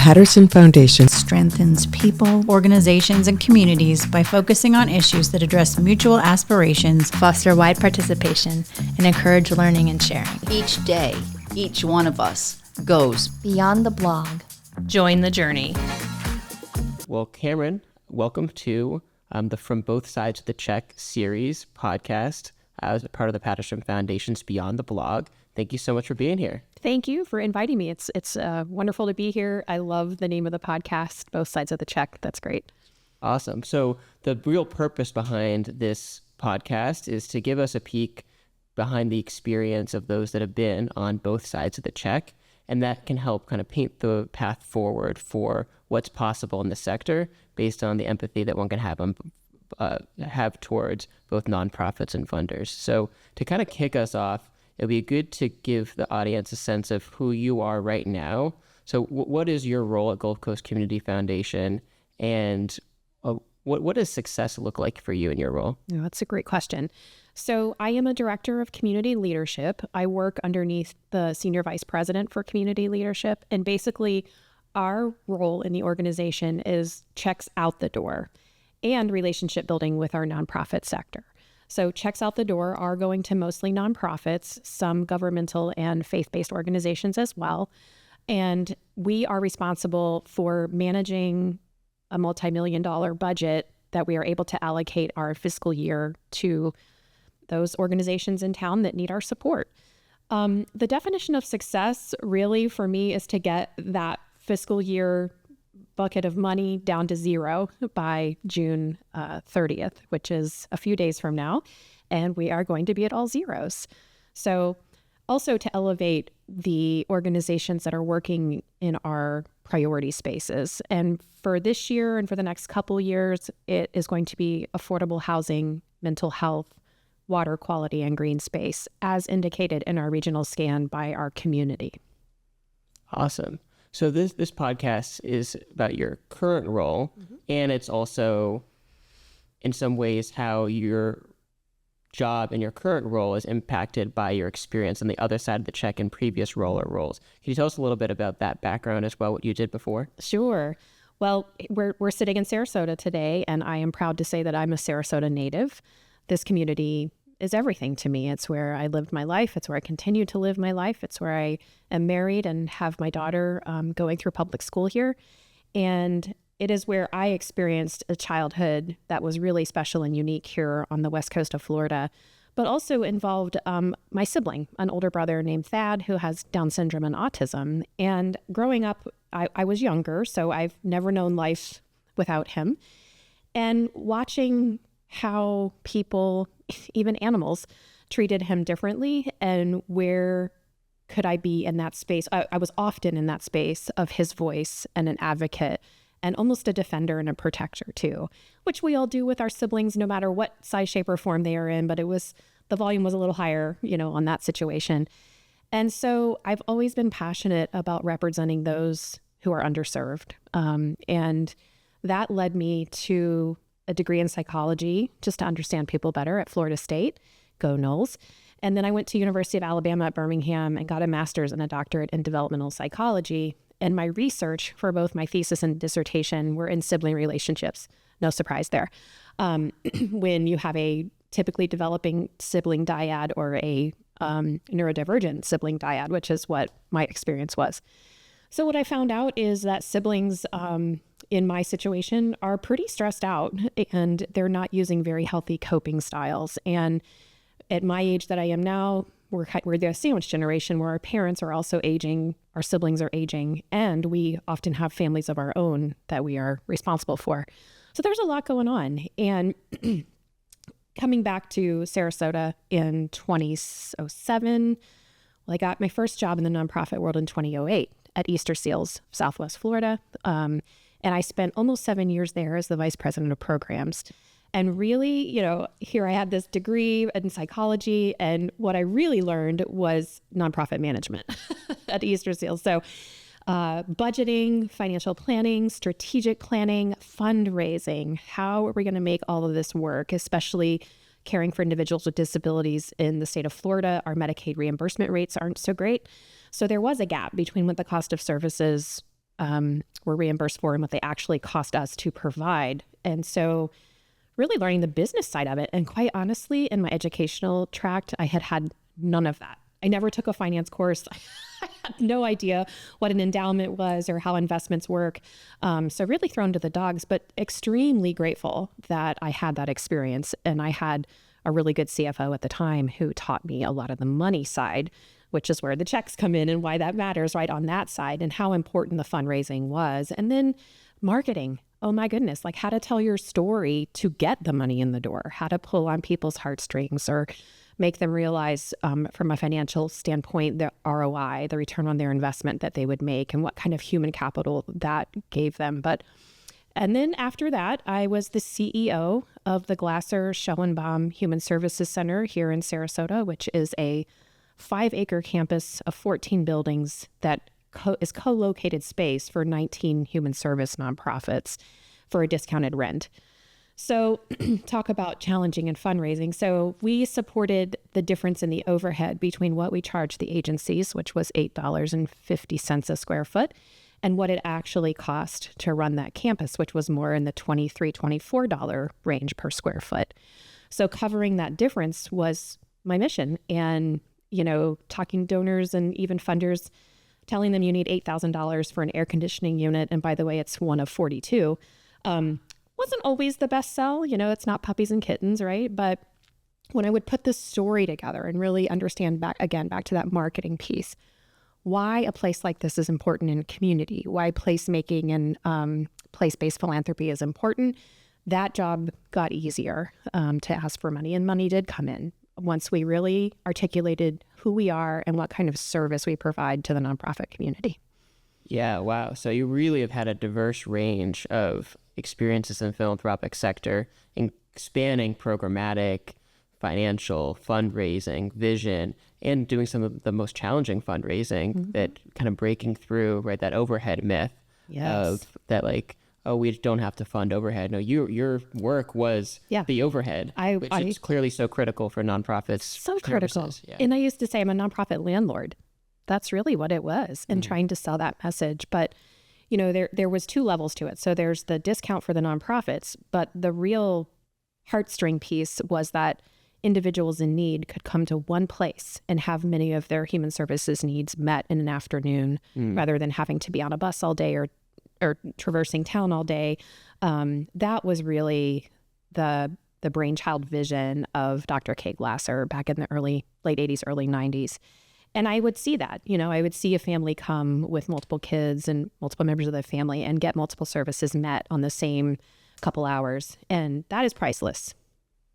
Patterson Foundation strengthens people, organizations, and communities by focusing on issues that address mutual aspirations, foster wide participation, and encourage learning and sharing. Each day, each one of us goes beyond the blog. Join the journey. Well, Kameron, welcome to the From Both Sides of the Check series podcast as a part of the Patterson Foundation's Beyond the Blog. Thank you so much for being here. Thank you for inviting me. It's wonderful to be here. I love the name of the podcast, Both Sides of the Check. That's great. Awesome. So the real purpose behind this podcast is to give us a peek behind the experience of those that have been on both sides of the check, and that can help kind of paint the path forward for what's possible in the sector based on the empathy that one can have towards both nonprofits and funders. So to kind of kick us off, it'd be good to give the audience a sense of who you are right now. So what is your role at Gulf Coast Community Foundation, and what does success look like for you in your role? Oh, that's a great question. So I am a director of community leadership. I work underneath the senior vice president for community leadership. And basically our role in the organization is checks out the door and relationship building with our nonprofit sector. So checks out the door are going to mostly nonprofits, some governmental and faith-based organizations as well. And we are responsible for managing a multi-million-dollar budget that we are able to allocate our fiscal year to those organizations in town that need our support. The definition of success really for me is to get that fiscal year bucket of money down to zero by June 30th, which is a few days from now, and we are going to be at all zeros. So also to elevate the organizations that are working in our priority spaces. And for this year and for the next couple years, it is going to be affordable housing, mental health, water quality, and green space, as indicated in our regional scan by our community. Awesome. So this podcast is about your current role, and it's also, in some ways, how your job and your current role is impacted by your experience on the other side of the check in previous role or roles. Can you tell us a little bit about that background as well, what you did before? Sure. Well, we're sitting in Sarasota today, and I am proud to say that I'm a Sarasota native. This community is everything to me. It's where I lived my life. It's where I continue to live my life. It's where I am married and have my daughter going through public school here. And it is where I experienced a childhood that was really special and unique here on the west coast of Florida, but also involved my sibling, an older brother named Thad, who has Down syndrome and autism. And growing up, I was younger, so I've never known life without him. And watching how people, even animals, treated him differently, and where could I be in that space? I was often in that space of his voice and an advocate and almost a defender and a protector too, which we all do with our siblings, no matter what size, shape, or form they are in. But the volume was a little higher, on that situation. And so I've always been passionate about representing those who are underserved. And that led me to a degree in psychology just to understand people better at Florida State. Go Noles. And then I went to University of Alabama at Birmingham and got a master's and a doctorate in developmental psychology. And my research for both my thesis and dissertation were in sibling relationships. No surprise there. When you have a typically developing sibling dyad or a neurodivergent sibling dyad, which is what my experience was. So what I found out is that siblings in my situation are pretty stressed out, and they're not using very healthy coping styles. And at my age that I am now, we're the sandwich generation where our parents are also aging, our siblings are aging, and we often have families of our own that we are responsible for. So there's a lot going on. And coming back to Sarasota in 2007, well, I got my first job in the nonprofit world in 2008 at Easter Seals, Southwest Florida. And I spent almost 7 years there as the vice president of programs. And really, here I had this degree in psychology, and what I really learned was nonprofit management at Easter Seals. So budgeting, financial planning, strategic planning, fundraising. How are we going to make all of this work, especially caring for individuals with disabilities in the state of Florida? Our Medicaid reimbursement rates aren't so great. So there was a gap between what the cost of services were reimbursed for and what they actually cost us to provide. And so really learning the business side of it. And quite honestly, in my educational tract, I had none of that. I never took a finance course. I had no idea what an endowment was or how investments work. So really thrown to the dogs, but extremely grateful that I had that experience. And I had a really good CFO at the time who taught me a lot of the money side, which is where the checks come in and why that matters right on that side and how important the fundraising was. And then marketing. Oh my goodness, like how to tell your story to get the money in the door, how to pull on people's heartstrings or make them realize from a financial standpoint, the ROI, the return on their investment that they would make and what kind of human capital that gave them. And then after that, I was the CEO of the Glasser Schoenbaum Human Services Center here in Sarasota, which is a 5-acre campus of 14 buildings that is co-located space for 19 human service nonprofits for a discounted rent. So talk about challenging and fundraising. So we supported the difference in the overhead between what we charged the agencies, which was $8.50 a square foot, and what it actually cost to run that campus, which was more in the $23, $24 range per square foot. So covering that difference was my mission. And, talking donors and even funders, telling them you need $8,000 for an air conditioning unit. And by the way, it's one of 42. Wasn't always the best sell. It's not puppies and kittens, right? But when I would put this story together and really understand back to that marketing piece, why a place like this is important in community, why placemaking and place-based philanthropy is important, that job got easier to ask for money. And money did come in once we really articulated who we are and what kind of service we provide to the nonprofit community. Yeah, wow. So you really have had a diverse range of experiences in the philanthropic sector, spanning programmatic, financial, fundraising, vision, and doing some of the most challenging fundraising that kind of breaking through, right, that overhead myth of that, like, oh, we don't have to fund overhead. No, your work was the overhead, which is clearly so critical for nonprofits. So critical. Yeah. And I used to say I'm a nonprofit landlord. That's really what it was, and trying to sell that message. But, there was 2 levels to it. So there's the discount for the nonprofits, but the real heartstring piece was that individuals in need could come to one place and have many of their human services needs met in an afternoon rather than having to be on a bus all day or traversing town all day. That was really the brainchild vision of Dr. Kay Glasser back in the late 80s, early 90s. And I would see that, I would see a family come with multiple kids and multiple members of the family and get multiple services met on the same couple hours. And that is priceless.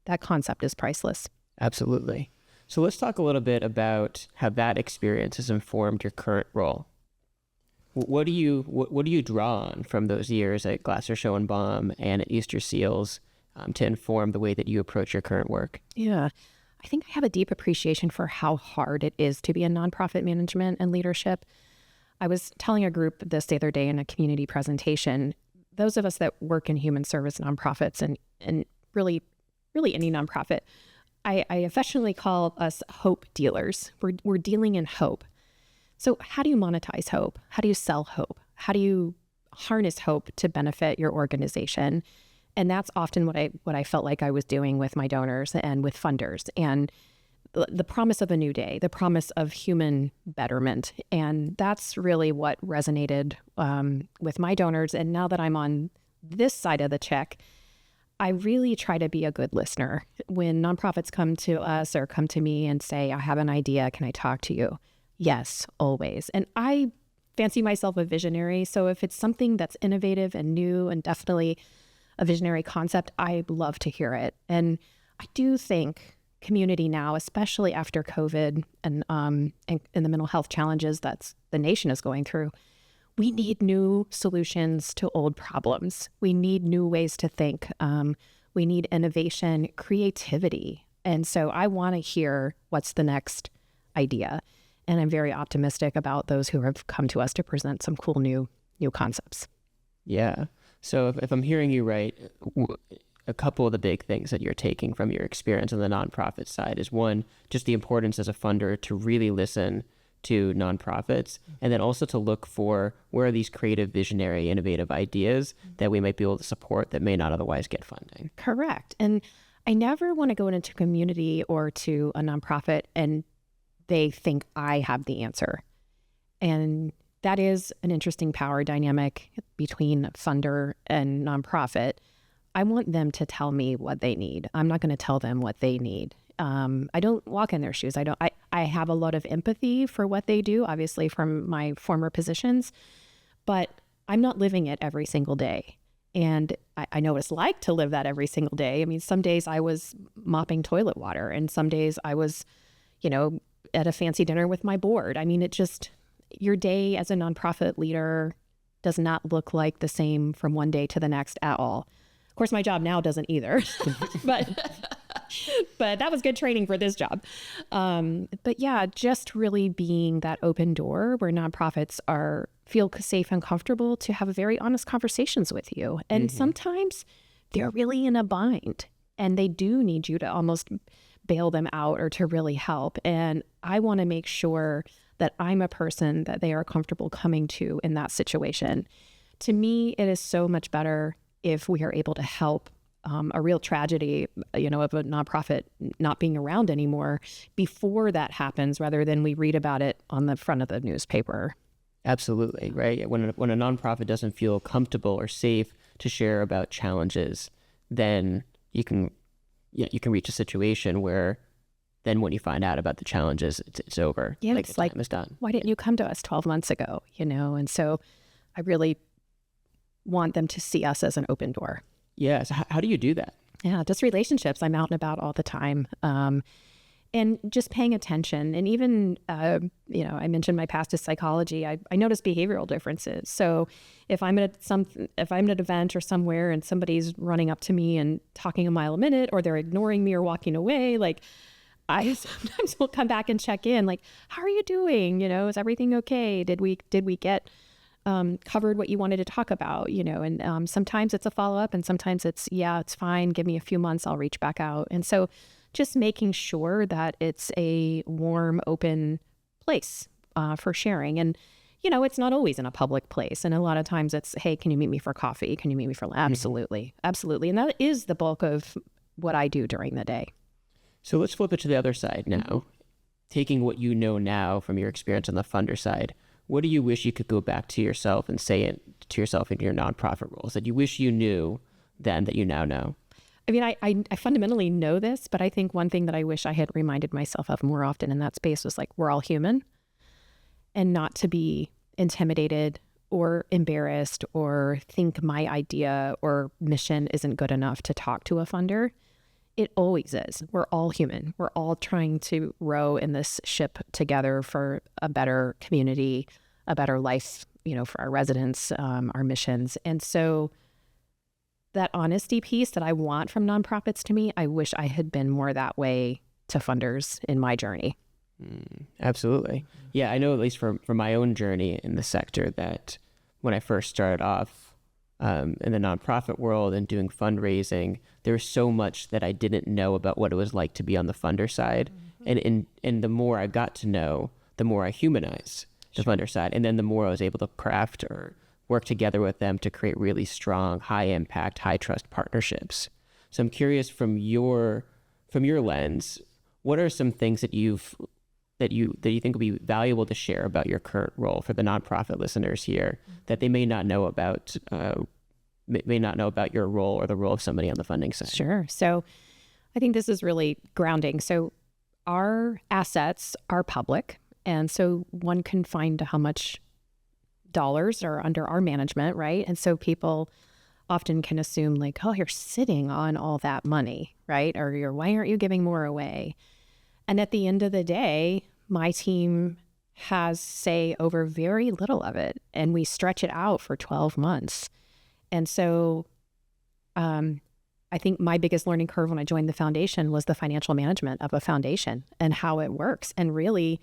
That concept is priceless. Absolutely. So let's talk a little bit about how that experience has informed your current role. What do you draw on from those years at Glasser Schoenbaum and at Easter Seals to inform the way that you approach your current work? Yeah. I think I have a deep appreciation for how hard it is to be in nonprofit management and leadership. I was telling a group this the other day in a community presentation. Those of us that work in human service nonprofits and really any nonprofit, I affectionately call us hope dealers. We're dealing in hope. So how do you monetize hope? How do you sell hope? How do you harness hope to benefit your organization? And that's often what I felt like I was doing with my donors and with funders, and the promise of a new day, the promise of human betterment. And that's really what resonated with my donors. And now that I'm on this side of the check, I really try to be a good listener. When nonprofits come to us or come to me and say, I have an idea, can I talk to you? Yes, always. And I fancy myself a visionary. So if it's something that's innovative and new and definitely a visionary concept, I love to hear it. And I do think community now, especially after COVID and the mental health challenges that the nation is going through, we need new solutions to old problems. We need new ways to think. We need innovation, creativity. And so I want to hear what's the next idea. And I'm very optimistic about those who have come to us to present some cool new concepts. Yeah. So if I'm hearing you right, a couple of the big things that you're taking from your experience on the nonprofit side is, one, just the importance as a funder to really listen to nonprofits, and then also to look for where are these creative, visionary, innovative ideas that we might be able to support that may not otherwise get funding. Correct. And I never want to go into a community or to a nonprofit and they think I have the answer. And that is an interesting power dynamic between funder and nonprofit. I want them to tell me what they need. I'm not going to tell them what they need. I don't walk in their shoes. I have a lot of empathy for what they do, obviously from my former positions, but I'm not living it every single day. And I know what it's like to live that every single day. I mean, some days I was mopping toilet water and some days I was, at a fancy dinner with my board. I mean, your day as a nonprofit leader does not look like the same from one day to the next at all. Of course, my job now doesn't either, but that was good training for this job. But yeah, just really being that open door where nonprofits feel safe and comfortable to have very honest conversations with you. And sometimes they're really in a bind and they do need you to almost bail them out or to really help. And I want to make sure that I'm a person that they are comfortable coming to in that situation. To me, it is so much better if we are able to help a real tragedy, of a nonprofit not being around anymore before that happens, rather than we read about it on the front of the newspaper. Absolutely, right? When a nonprofit doesn't feel comfortable or safe to share about challenges, then you can reach a situation where then when you find out about the challenges, it's over. Yeah, it's like, time is done. Why didn't you come to us 12 months ago? And so I really want them to see us as an open door. Yeah. So how do you do that? Yeah, just relationships. I'm out and about all the time. And just paying attention. And even, I mentioned my past is psychology. I notice behavioral differences. So if I'm at an event or somewhere and somebody's running up to me and talking a mile a minute, or they're ignoring me or walking away, like I sometimes will come back and check in, like, how are you doing? Is everything okay? Did we get covered what you wanted to talk about? And sometimes it's a follow-up and sometimes it's fine. Give me a few months. I'll reach back out. And so just making sure that it's a warm, open place for sharing. And, it's not always in a public place. And a lot of times it's, hey, can you meet me for coffee? Can you meet me for Absolutely. Absolutely. And that is the bulk of what I do during the day. So let's flip it to the other side now. Taking what you know now from your experience on the funder side, what do you wish you could go back to yourself and say it to yourself in your nonprofit roles that you wish you knew then that you now know? I mean, I fundamentally know this, but I think one thing that I wish I had reminded myself of more often in that space was like, we're all human, and not to be intimidated or embarrassed or think my idea or mission isn't good enough to talk to a funder. It always is. We're all human. We're all trying to row in this ship together for a better community, a better life, for our residents, our missions. And so that honesty piece that I want from nonprofits to me, I wish I had been more that way to funders in my journey. Absolutely. Yeah, I know at least from my own journey in the sector that when I first started off in the nonprofit world and doing fundraising, there was so much that I didn't know about what it was like to be on the funder side. And the more I got to know, the more I humanized the funder side. And then the more I was able to craft or work together with them to create really strong, high impact, high trust partnerships. So I'm curious from your lens, what are some things that you think would be valuable to share about your current role for the nonprofit listeners here that they may not know about your role or the role of somebody on the funding side? Sure. So I think this is really grounding. So our assets are public, and so one can find how much dollars are under our management, right? And so people often can assume like, oh, you're sitting on all that money, right? Or why aren't you giving more away? And at the end of the day, my team has say over very little of it, and we stretch it out for 12 months. And so I think my biggest learning curve when I joined the foundation was the financial management of a foundation and how it works, and really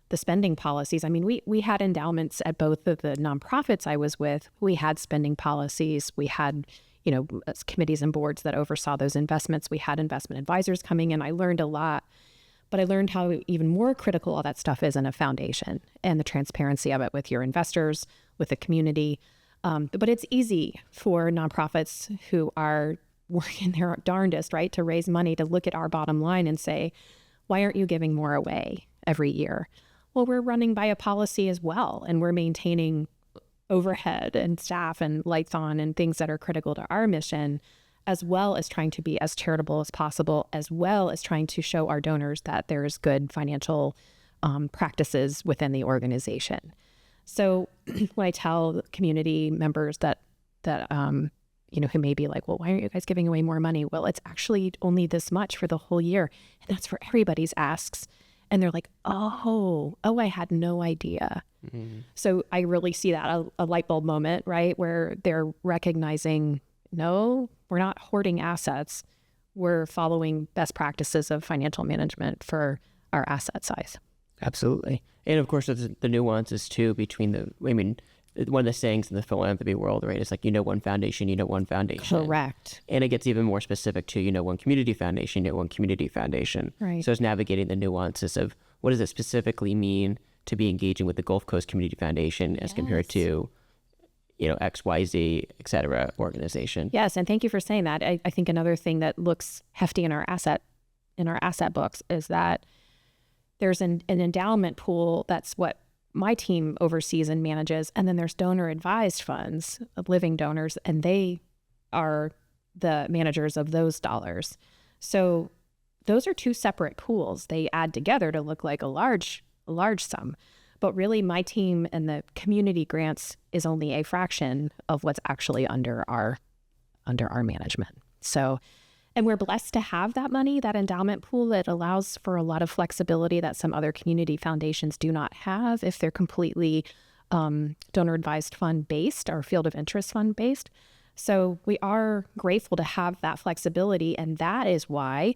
the spending policies. I mean, we had endowments at both of the nonprofits I was with. We had spending policies. We had, committees and boards that oversaw those investments. We had investment advisors coming in. I learned a lot. But I learned how even more critical all that stuff is in a foundation and the transparency of it with your investors, with the community. But it's easy for nonprofits who are working their darndest, right, to raise money, to look at our bottom line and say, why aren't you giving more away every year? Well, we're running by a policy as well, and we're maintaining overhead and staff and lights on and things that are critical to our mission, as well as trying to be as charitable as possible, as well as trying to show our donors that there's good financial practices within the organization. So when I tell community members that who may be like, well, why aren't you guys giving away more money? Well, it's actually only this much for the whole year. And that's for everybody's asks. And they're like, oh, I had no idea. Mm-hmm. So I really see that, a light bulb moment, right? Where they're recognizing, no, we're not hoarding assets. We're following best practices of financial management for our asset size. Absolutely. And of course, there's the nuances too between one of the sayings in the philanthropy world, right? It's like, one foundation, one foundation. Correct. And it gets even more specific to, one community foundation, one community foundation. Right. So it's navigating the nuances of what does it specifically mean to be engaging with the Gulf Coast Community Foundation as compared to, XYZ, et cetera, organization. Yes. And thank you for saying that. I think another thing that looks hefty in our asset books is that there's an endowment pool. That's what my team oversees and manages. And then there's donor advised funds of living donors, and they are the managers of those dollars. So those are two separate pools. They add together to look like a large sum. But really my team and the community grants is only a fraction of what's actually under our management. So, and we're blessed to have that money, that endowment pool that allows for a lot of flexibility that some other community foundations do not have if they're completely donor advised fund based or field of interest fund based. So we are grateful to have that flexibility. And that is why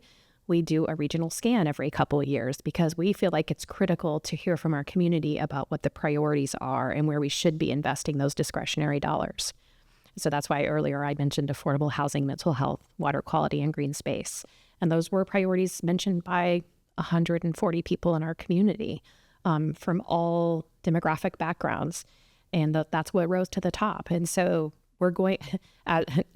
we do a regional scan every couple of years, because we feel like it's critical to hear from our community about what the priorities are and where we should be investing those discretionary dollars. So that's why earlier I mentioned affordable housing, mental health, water quality, and green space. And those were priorities mentioned by 140 people in our community from all demographic backgrounds. And that's what rose to the top. And so we're going,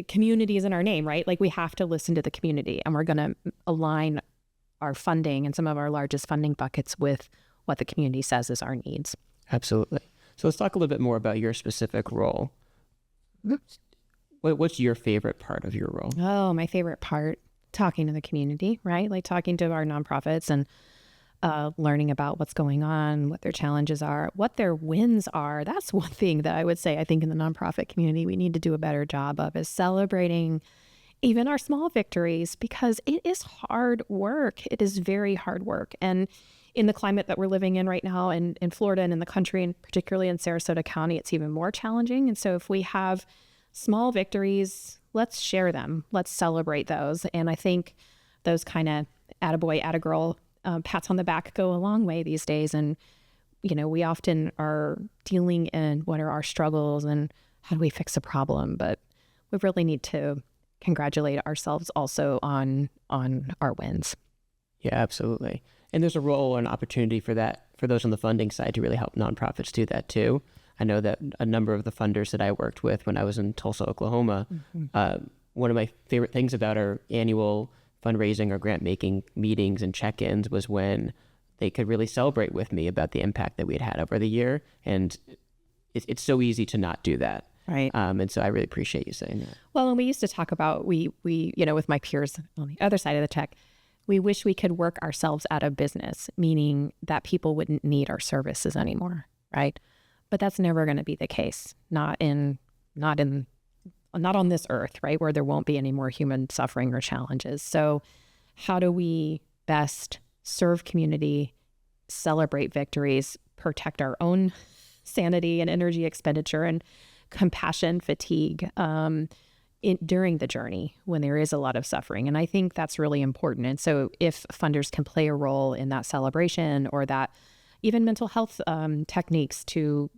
community is in our name, right? Like we have to listen to the community, and we're going to align our funding and some of our largest funding buckets with what the community says is our needs. Absolutely. So let's talk a little bit more about your specific role. What's your favorite part of your role? Oh, my favorite part, talking to the community, right? Like talking to our nonprofits and learning about what's going on, what their challenges are, what their wins are. That's one thing that I would say I think in the nonprofit community we need to do a better job of, is celebrating even our small victories, because it is hard work. It is very hard work. And in the climate that we're living in right now in Florida and in the country, and particularly in Sarasota County, it's even more challenging. And so if we have small victories, let's share them. Let's celebrate those. And I think those kind of attaboy, attagirl pats on the back go a long way these days. And, we often are dealing in what are our struggles and how do we fix a problem, but we really need to congratulate ourselves also on our wins. Yeah, absolutely. And there's a role and opportunity for that, for those on the funding side, to really help nonprofits do that too. I know that a number of the funders that I worked with when I was in Tulsa, Oklahoma, one of my favorite things about our annual fundraising or grant making meetings and check-ins was when they could really celebrate with me about the impact that we had over the year. And it's so easy to not do that. Right. And so I really appreciate you saying that. Well, and we used to talk about, we with my peers on the other side of the check, we wish we could work ourselves out of business, meaning that people wouldn't need our services anymore, right? But that's never going to be the case. Not on this earth, right? Where there won't be any more human suffering or challenges. So how do we best serve community, celebrate victories, protect our own sanity and energy expenditure and compassion fatigue during the journey when there is a lot of suffering? And I think that's really important. And so if funders can play a role in that celebration, or that even mental health techniques to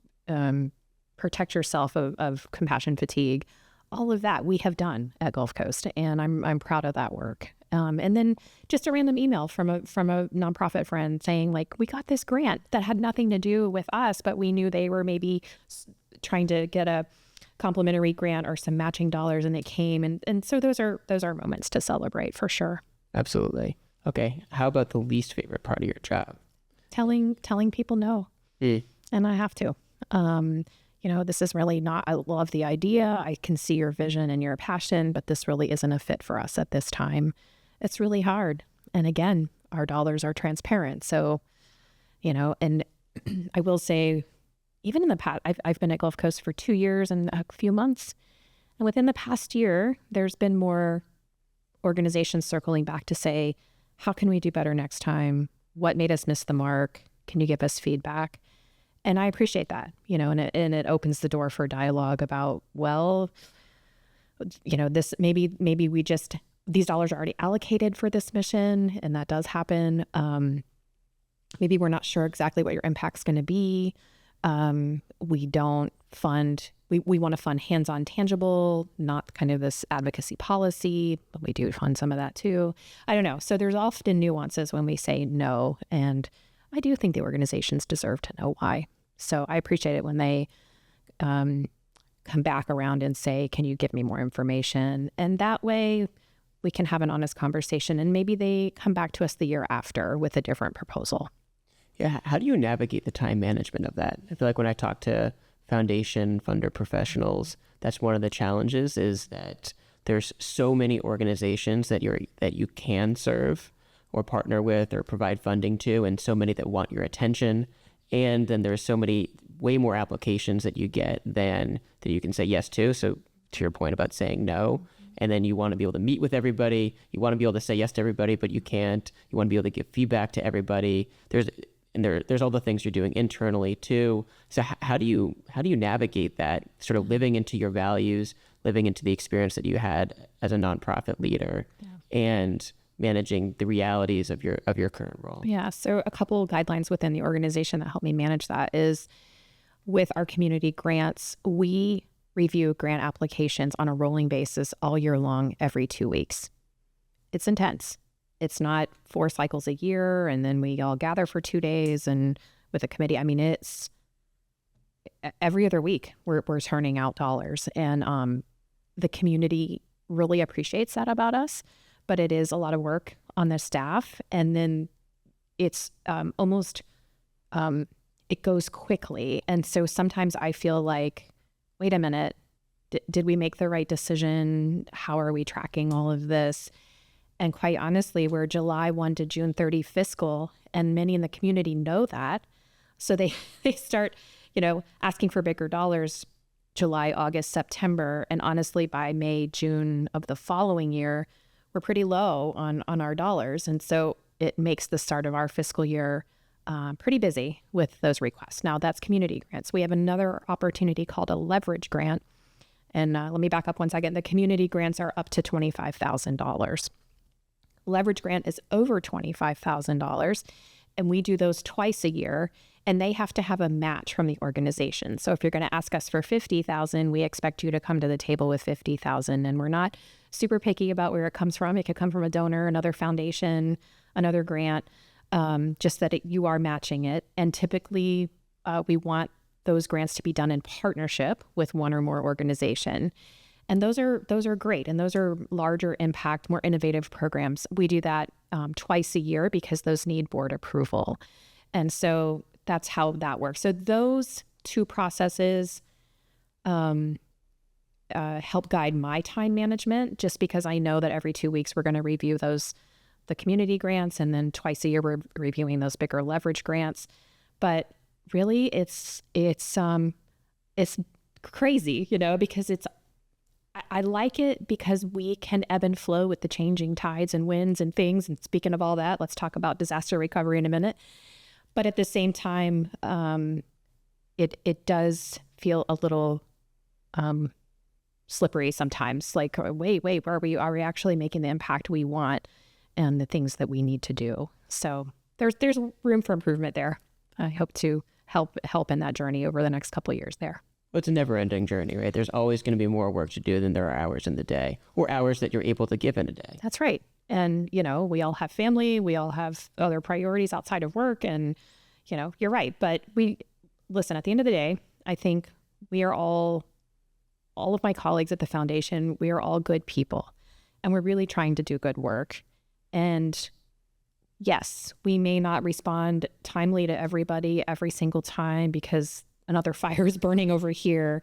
protect yourself of compassion fatigue, all of that we have done at Gulf Coast, and I'm proud of that work. And then just a random email from a nonprofit friend saying like, we got this grant that had nothing to do with us, but we knew they were maybe trying to get a complimentary grant or some matching dollars, and it came. And so those are moments to celebrate for sure. Absolutely. Okay. How about the least favorite part of your job? Telling people no. And I have to. This is really not, I love the idea. I can see your vision and your passion, but this really isn't a fit for us at this time. It's really hard. And again, our dollars are transparent. So, and I will say, even in the past, I've been at Gulf Coast for 2 years and a few months. And within the past year, there's been more organizations circling back to say, how can we do better next time? What made us miss the mark? Can you give us feedback? And I appreciate that, and it opens the door for dialogue about, this maybe we just, these dollars are already allocated for this mission, and that does happen. Maybe we're not sure exactly what your impact's going to be. We don't fund, we want to fund hands-on tangible, not kind of this advocacy policy, but we do fund some of that too. I don't know. So there's often nuances when we say no, and I do think the organizations deserve to know why. So I appreciate it when they come back around and say, can you give me more information? And that way we can have an honest conversation, and maybe they come back to us the year after with a different proposal. Yeah. How do you navigate the time management of that? I feel like when I talk to foundation funder professionals, that's one of the challenges, is that there's so many organizations that you can serve or partner with or provide funding to, and so many that want your attention. And then there's so many, way more applications that you get than that you can say yes to. So to your point about saying no, and then you want to be able to meet with everybody. You want to be able to say yes to everybody, but you can't. You want to be able to give feedback to everybody. There's all the things you're doing internally too. So how do you navigate that, sort of living into your values, living into the experience that you had as a nonprofit leader, and managing the realities of your current role? Yeah. So a couple of guidelines within the organization that help me manage that is, with our community grants, we review grant applications on a rolling basis all year long, every 2 weeks. It's intense. It's not 4 cycles a year and then we all gather for 2 days and with a committee. I mean, it's every other week we're turning out dollars, and the community really appreciates that about us. But it is a lot of work on the staff, and then it's it goes quickly. And so sometimes I feel like, wait a minute, did we make the right decision? How are we tracking all of this? And quite honestly, we're July 1 to June 30 fiscal, and many in the community know that. So they start, asking for bigger dollars July, August, September. And honestly, by May, June of the following year, we're pretty low on our dollars. And so it makes the start of our fiscal year pretty busy with those requests. Now, that's community grants. We have another opportunity called a leverage grant. And let me back up one second. The community grants are up to $25,000. Leverage grant is over $25,000. And we do those twice a year. And they have to have a match from the organization. So if you're going to ask us for $50,000, we expect you to come to the table with $50,000. And we're not super picky about where it comes from. It could come from a donor, another foundation, another grant, just that you are matching it. And typically, we want those grants to be done in partnership with one or more organization. And those are great. And those are larger impact, more innovative programs. We do that twice a year because those need board approval. And so that's how that works. So those two processes help guide my time management, just because I know that every 2 weeks we're going to review the community grants, and then twice a year we're reviewing those bigger leverage grants. But really, it's crazy, because I like it because we can ebb and flow with the changing tides and winds and things. And speaking of all that, let's talk about disaster recovery in a minute. But at the same time, it does feel a little slippery sometimes. Like, wait, are we actually making the impact we want and the things that we need to do? So there's room for improvement there. I hope to help in that journey over the next couple of years there. Well, it's a never-ending journey, right? There's always going to be more work to do than there are hours in the day, or hours that you're able to give in a day. That's right. And, we all have family, we all have other priorities outside of work. And, you're right. But listen, at the end of the day, I think we are all of my colleagues at the foundation, we are all good people. And we're really trying to do good work. And yes, we may not respond timely to everybody every single time because another fire is burning over here,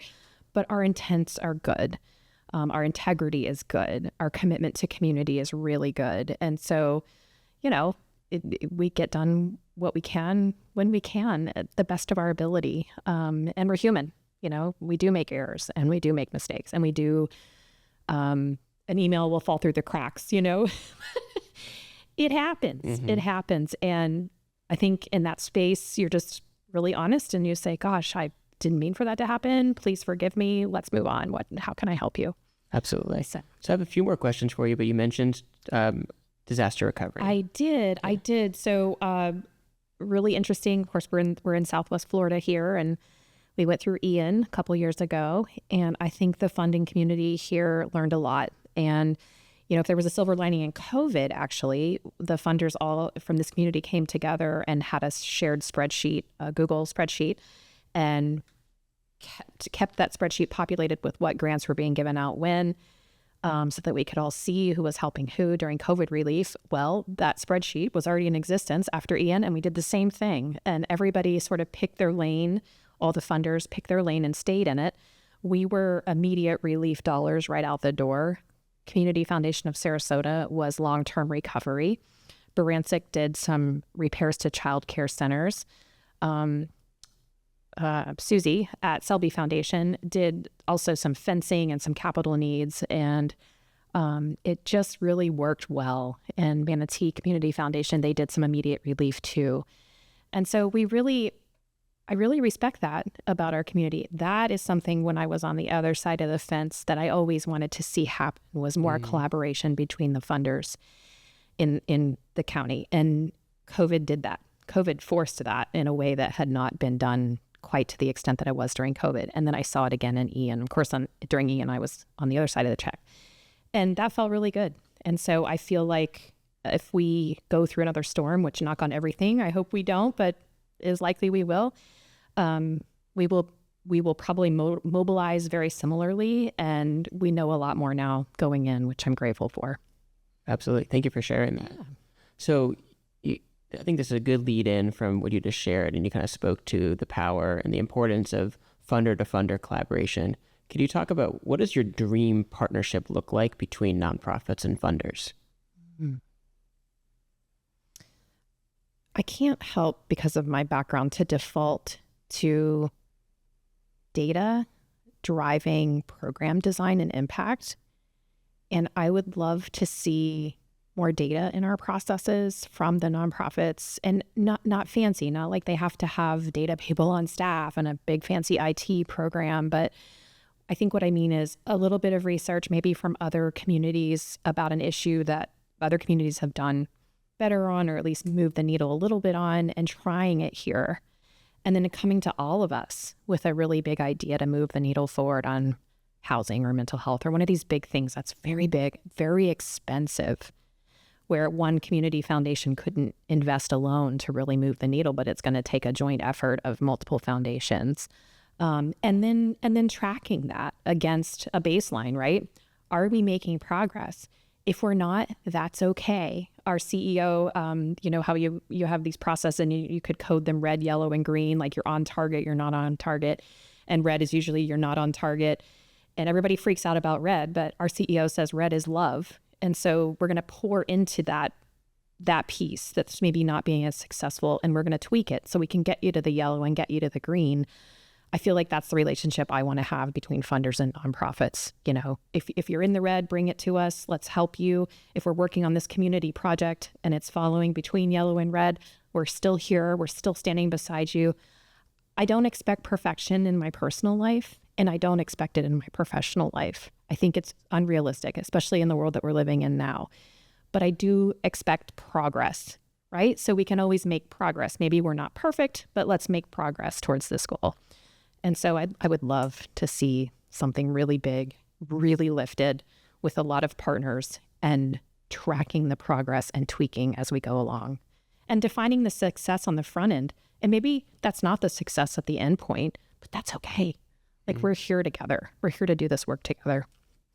but our intents are good. Our integrity is good. Our commitment to community is really good. And so, we get done what we can when we can at the best of our ability. And we're human. We do make errors and we do make mistakes and we do, an email will fall through the cracks, It happens. Mm-hmm. It happens. And I think in that space, you're just really honest and you say, gosh, I didn't mean for that to happen. Please forgive me. Let's move on. How can I help you? Absolutely. So I have a few more questions for you, but you mentioned disaster recovery. I did. So really interesting. Of course, we're in Southwest Florida here, and we went through Ian a couple years ago. And I think the funding community here learned a lot. And if there was a silver lining in COVID, actually, the funders all from this community came together and had a shared spreadsheet, a Google spreadsheet, and kept that spreadsheet populated with what grants were being given out when, so that we could all see who was helping who during COVID relief. Well, that spreadsheet was already in existence after Ian, and we did the same thing. And everybody sort of picked their lane. All the funders picked their lane and stayed in it. We were immediate relief dollars right out the door. Community Foundation of Sarasota was long-term recovery. Barancic did some repairs to child care centers. Susie at Selby Foundation did also some fencing and some capital needs, and it just really worked well. And Manatee Community Foundation, they did some immediate relief too. And so I really respect that about our community. That is something when I was on the other side of the fence that I always wanted to see happen, was more collaboration between the funders in the county. And COVID did that. COVID forced that in a way that had not been done quite to the extent that it was during COVID. And then I saw it again in Ian. Of course, during Ian, I was on the other side of the check. And that felt really good. And so I feel like if we go through another storm, which knock on everything, I hope we don't, but is likely we will, we will probably mobilize very similarly, and we know a lot more now going in, which I'm grateful for. Absolutely. Thank you for sharing that. So I think this is a good lead in from what you just shared, and you kind of spoke to the power and the importance of funder to funder collaboration. Could you talk about what does your dream partnership look like between nonprofits and funders? I can't help, because of my background, to default to data driving program design and impact. And I would love to see more data in our processes from the nonprofits, and not fancy, not like they have to have data people on staff and a big fancy IT program. But I think what I mean is a little bit of research, maybe from other communities, about an issue that other communities have done better on, or at least moved the needle a little bit on, and trying it here. And then coming to all of us with a really big idea to move the needle forward on housing or mental health, or one of these big things that's very big, very expensive, where one community foundation couldn't invest alone to really move the needle, but it's going to take a joint effort of multiple foundations. And then tracking that against a baseline, right? Are we making progress? If we're not, that's okay. Our CEO, how you have these processes and you could code them red, yellow, and green, like you're on target, you're not on target. And red is usually you're not on target. And everybody freaks out about red, but our CEO says red is love. And so we're going to pour into that piece that's maybe not being as successful, and we're going to tweak it so we can get you to the yellow and get you to the green. I feel like that's the relationship I want to have between funders and nonprofits. If you're in the red, bring it to us. Let's help you. If we're working on this community project and it's following between yellow and red, we're still here. We're still standing beside you. I don't expect perfection in my personal life, and I don't expect it in my professional life. I think it's unrealistic, especially in the world that we're living in now. But I do expect progress, right? So we can always make progress. Maybe we're not perfect, but let's make progress towards this goal. And so I would love to see something really big, really lifted, with a lot of partners, and tracking the progress and tweaking as we go along and defining the success on the front end. And maybe that's not the success at the end point, but that's okay. Like we're here together. We're here to do this work together.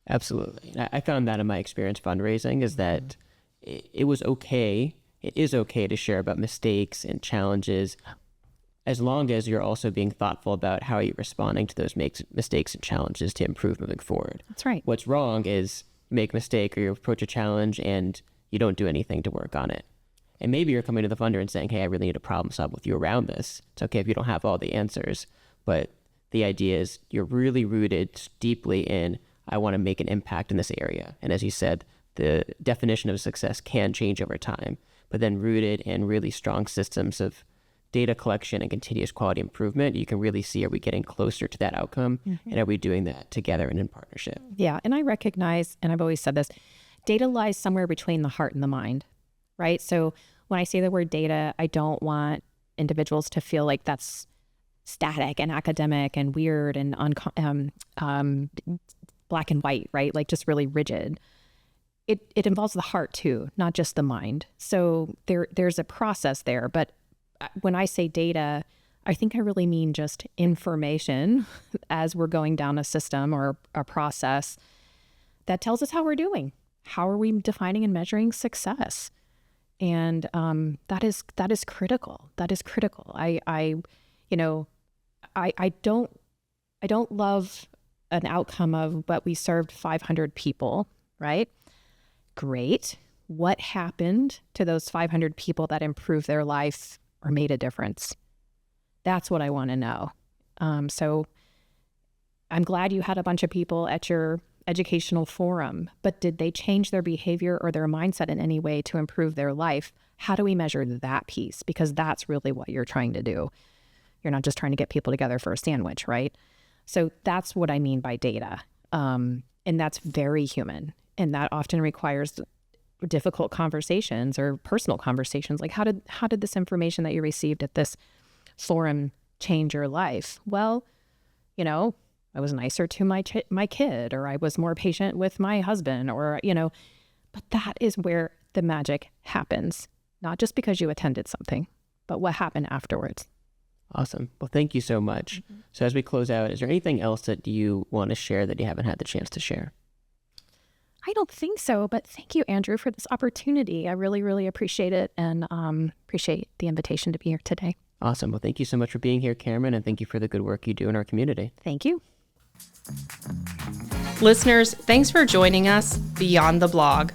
Absolutely. I found that in my experience fundraising is that it was okay. It is okay to share about mistakes and challenges as long as you're also being thoughtful about how you're responding to those mistakes and challenges to improve moving forward. That's right. What's wrong is you make a mistake or you approach a challenge and you don't do anything to work on it. And maybe you're coming to the funder and saying, hey, I really need to problem solve with you around this. It's okay if you don't have all the answers, but the idea is you're really rooted deeply in, I want to make an impact in this area. And as you said, the definition of success can change over time, but then rooted in really strong systems of data collection and continuous quality improvement, you can really see, are we getting closer to that outcome? And are we doing that together and in partnership? Yeah. And I recognize, and I've always said this, data lies somewhere between the heart and the mind, right? So when I say the word data, I don't want individuals to feel like that's static and academic and weird and black and white, right? Like just really rigid. It involves the heart too, not just the mind. So there's a process there. But when I say data, I think I really mean just information as we're going down a system or a process that tells us how we're doing. How are we defining and measuring success? And that is critical. That is critical. I don't love an outcome of, but we served 500 people, right? Great. What happened to those 500 people that improved their life or made a difference? That's what I want to know. So I'm glad you had a bunch of people at your educational forum, but did they change their behavior or their mindset in any way to improve their life? How do we measure that piece? Because that's really what you're trying to do. You're not just trying to get people together for a sandwich, right? So that's what I mean by data. And that's very human. And that often requires difficult conversations or personal conversations. Like how did this information that you received at this forum change your life? Well, I was nicer to my kid, or I was more patient with my husband, or, but that is where the magic happens. Not just because you attended something, but what happened afterwards. Awesome. Well, thank you so much. So as we close out, is there anything else that you want to share that you haven't had the chance to share? I don't think so, but thank you, Andrew, for this opportunity. I really, really appreciate it, and appreciate the invitation to be here today. Awesome. Well, thank you so much for being here, Kameron, and thank you for the good work you do in our community. Thank you. Listeners, thanks for joining us beyond the blog.